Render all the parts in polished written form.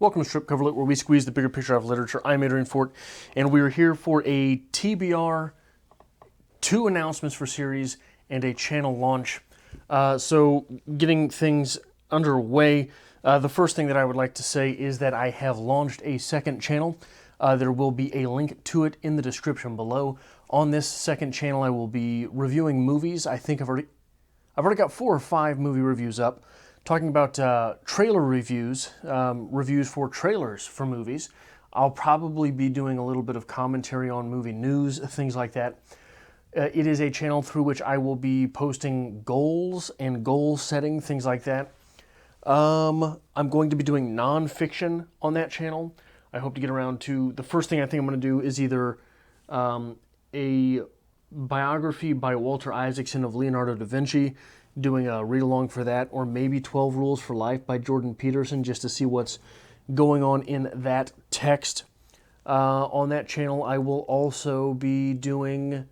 Welcome to Strip Cover Lit, where we squeeze the bigger picture out of literature. I'm Adrian Fort, and we're here for a TBR, 2 announcements for series, and a channel launch. So getting things underway, the first thing that I would like to say is that I have launched a second channel. There will be a link to it in the description below. On this second channel, I will be reviewing movies. I think I've already got 4 or 5 movie reviews up, talking about trailer reviews, reviews for trailers for movies. I'll probably be doing a little bit of commentary on movie news, things like that. It is a channel through which I will be posting goals and goal setting, things like that. I'm going to be doing nonfiction on that channel. I hope to get around to, the first thing I think I'm going to do is either a biography by Walter Isaacson of Leonardo da Vinci, doing a read-along for that, or maybe 12 Rules for Life by Jordan Peterson, just to see what's going on in that text. On that channel, I will also be doing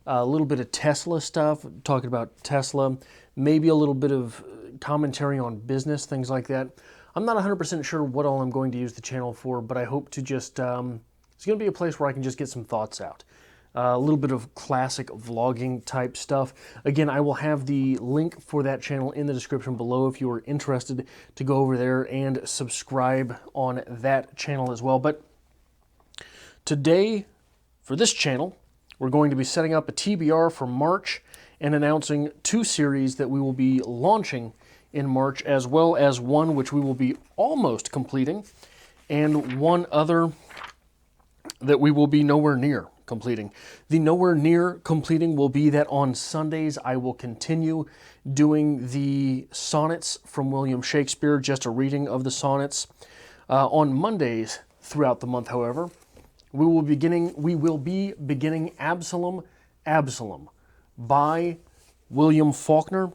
a little bit of Tesla stuff, talking about Tesla, maybe a little bit of commentary on business, things like that. I'm not 100% sure what all I'm going to use the channel for, but I hope to just, it's going to be a place where I can just get some thoughts out. A little bit of classic vlogging type stuff. Again, I will have the link for that channel in the description below if you are interested to go over there and subscribe on that channel as well. But today, for this channel, we're going to be setting up a TBR for March and announcing 2 series that we will be launching in March, as well as one which we will be almost completing, and one other that we will be nowhere near completing. The nowhere near completing will be that on Sundays I will continue doing the sonnets from William Shakespeare, just a reading of the sonnets. On Mondays throughout the month, however, we will be beginning Absalom by William Faulkner.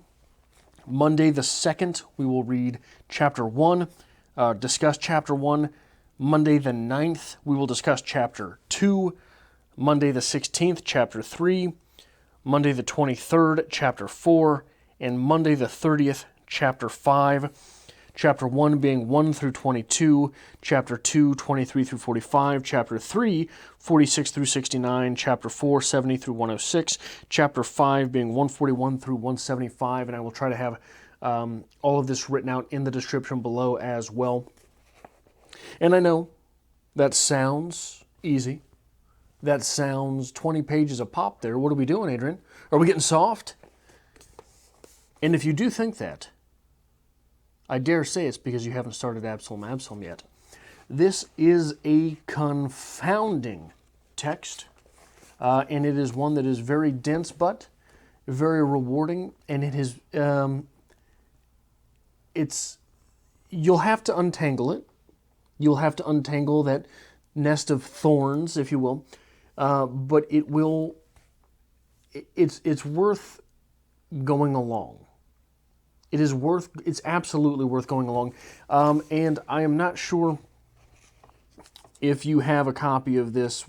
Monday the 2nd, we will read chapter 1, discuss chapter 1. Monday the 9th, we will discuss chapter 2. Monday the 16th, chapter 3, Monday the 23rd, chapter 4, and Monday the 30th, chapter 5. Chapter 1 being 1 through 22, chapter 2, 23 through 45, chapter 3, 46 through 69, chapter 4, 70 through 106, chapter 5 being 141 through 175, and I will try to have all of this written out in the description below as well. And I know that sounds easy. That sounds 20 pages a pop there. What are we doing, Adrian? Are we getting soft? And if you do think that, I dare say it's because you haven't started Absalom yet. This is a confounding text, and it is one that is very dense but very rewarding, and it is, you'll have to untangle it. You'll have to untangle that nest of thorns, if you will. But it's worth going along. It's absolutely worth going along. And I am not sure if you have a copy of this,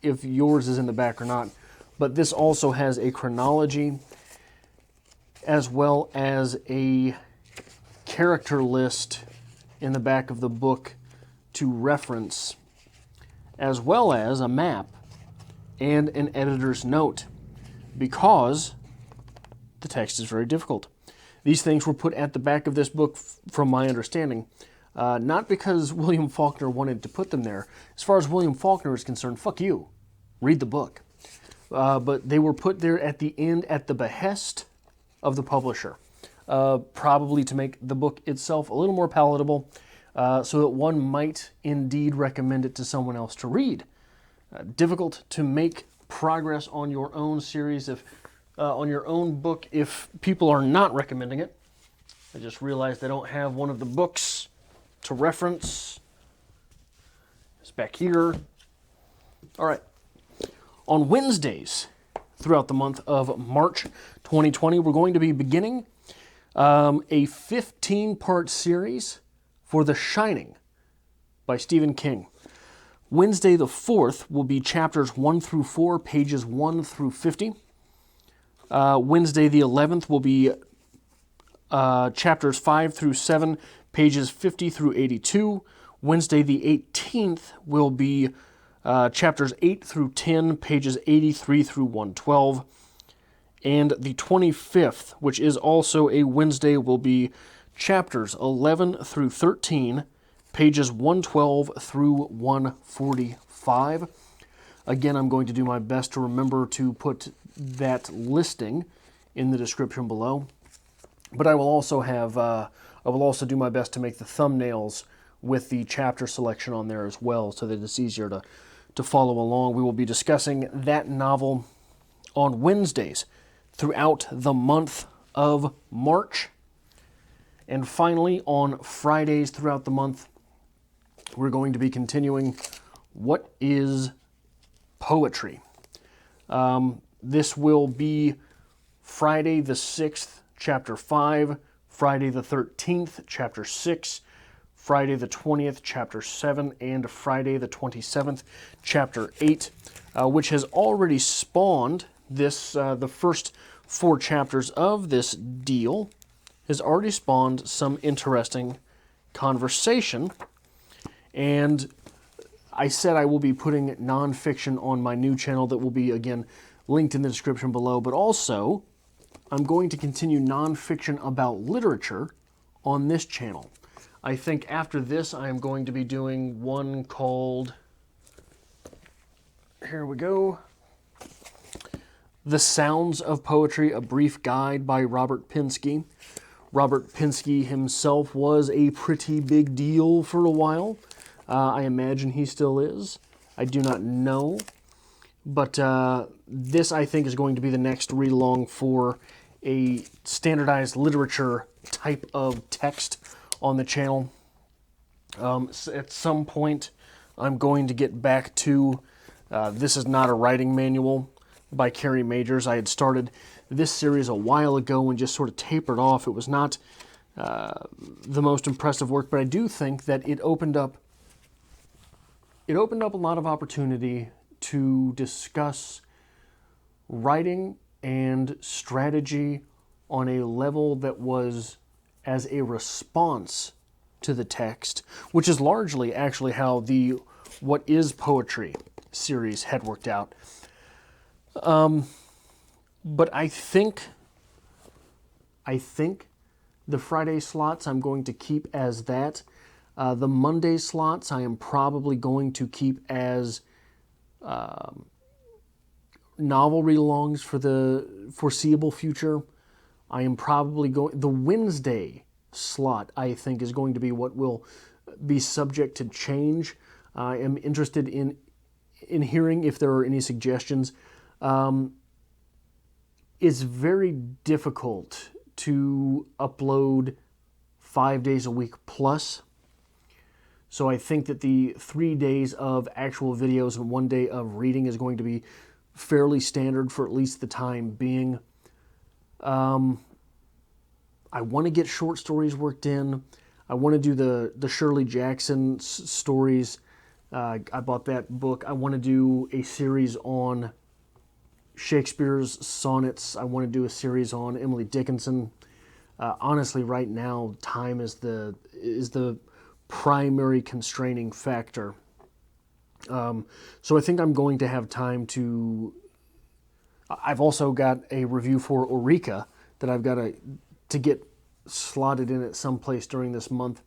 if yours is in the back or not, but this also has a chronology as well as a character list in the back of the book to reference, as well as a map and an editor's note, because the text is very difficult. These things were put at the back of this book, from my understanding, not because William Faulkner wanted to put them there. As far as William Faulkner is concerned, fuck you, read the book. But they were put there at the end at the behest of the publisher, probably to make the book itself a little more palatable, so that one might indeed recommend it to someone else to read. Difficult to make progress on your own series, on your own book, if people are not recommending it. I just realized I don't have one of the books to reference. It's back here. All right. On Wednesdays throughout the month of March 2020, we're going to be beginning a 15-part series for The Shining by Stephen King. Wednesday the 4th will be chapters 1 through 4, pages 1 through 50. Wednesday the 11th will be chapters 5 through 7, pages 50 through 82. Wednesday the 18th will be chapters 8 through 10, pages 83 through 112. And the 25th, which is also a Wednesday, will be chapters 11 through 13, pages 112 through 145. Again, I'm going to do my best to remember to put that listing in the description below. But I will also do my best to make the thumbnails with the chapter selection on there as well, so that it's easier to follow along. We will be discussing that novel on Wednesdays throughout the month of March. And finally, on Fridays throughout the month, we're going to be continuing What is Poetry? This will be Friday the 6th, chapter 5, Friday the 13th, chapter 6, Friday the 20th, chapter 7, and Friday the 27th, chapter 8, which has already spawned this, the first 4 chapters of this deal, has already spawned some interesting conversation. And I said I will be putting nonfiction on my new channel that will be, again, linked in the description below, but also I'm going to continue nonfiction about literature on this channel. I think after this I am going to be doing one called, here we go, The Sounds of Poetry, a brief guide by Robert Pinsky. Robert Pinsky himself was a pretty big deal for a while. I imagine he still is. I do not know. But this, I think, is going to be the next read-along for a standardized literature type of text on the channel. At some point, I'm going to get back to This Is Not a Writing Manual by Carrie Majors. I had started this series a while ago and just sort of tapered off. It was not the most impressive work, but I do think that it opened up a lot of opportunity to discuss writing and strategy on a level that was as a response to the text, which is largely actually how the What is Poetry series had worked out. But I think the Friday slots I'm going to keep as that. The Monday slots I am probably going to keep as novel read-alongs for the foreseeable future. I am probably going... The Wednesday slot, I think, is going to be what will be subject to change. I am interested in hearing if there are any suggestions. It's very difficult to upload 5 days a week plus. So I think that the 3 days of actual videos and 1 day of reading is going to be fairly standard for at least the time being. I want to get short stories worked in. I want to do the Shirley Jackson stories. I bought that book. I want to do a series on Shakespeare's sonnets. I want to do a series on Emily Dickinson. Honestly, right now, time is the primary constraining factor. So I think I'm going to have time to... I've also got a review for Eureka that I've got to get slotted in at some place during this month,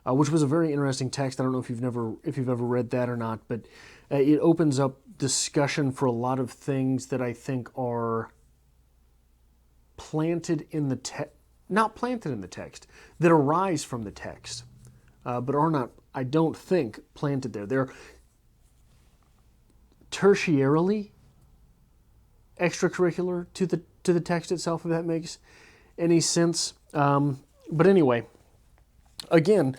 which was a very interesting text. I don't know if you've ever read that or not, but it opens up discussion for a lot of things that I think are planted in the text, not planted in the text, that arise from the text, but are not, I don't think, planted there. They're tertiarily extracurricular to the text itself, if that makes any sense. But anyway, again,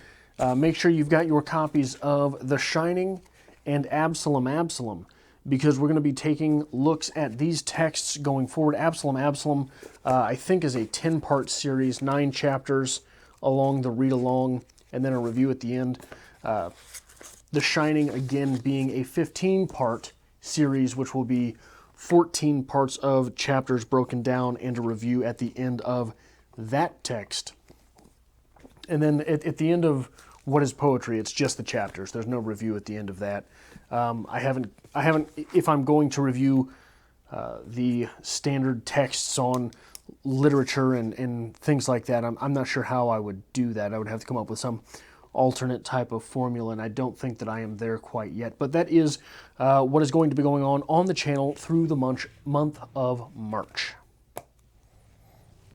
make sure you've got your copies of The Shining and Absalom, because we're going to be taking looks at these texts going forward. Absalom, I think, is a 10-part series, 9 chapters along the read-along, and then a review at the end. The Shining, again, being a 15-part series, which will be 14 parts of chapters broken down and a review at the end of that text. And then at the end of what is poetry? It's just the chapters. There's no review at the end of that. I haven't. If I'm going to review the standard texts on literature and things like that, I'm not sure how I would do that. I would have to come up with some alternate type of formula, and I don't think that I am there quite yet. But that is what is going to be going on the channel through the month of March.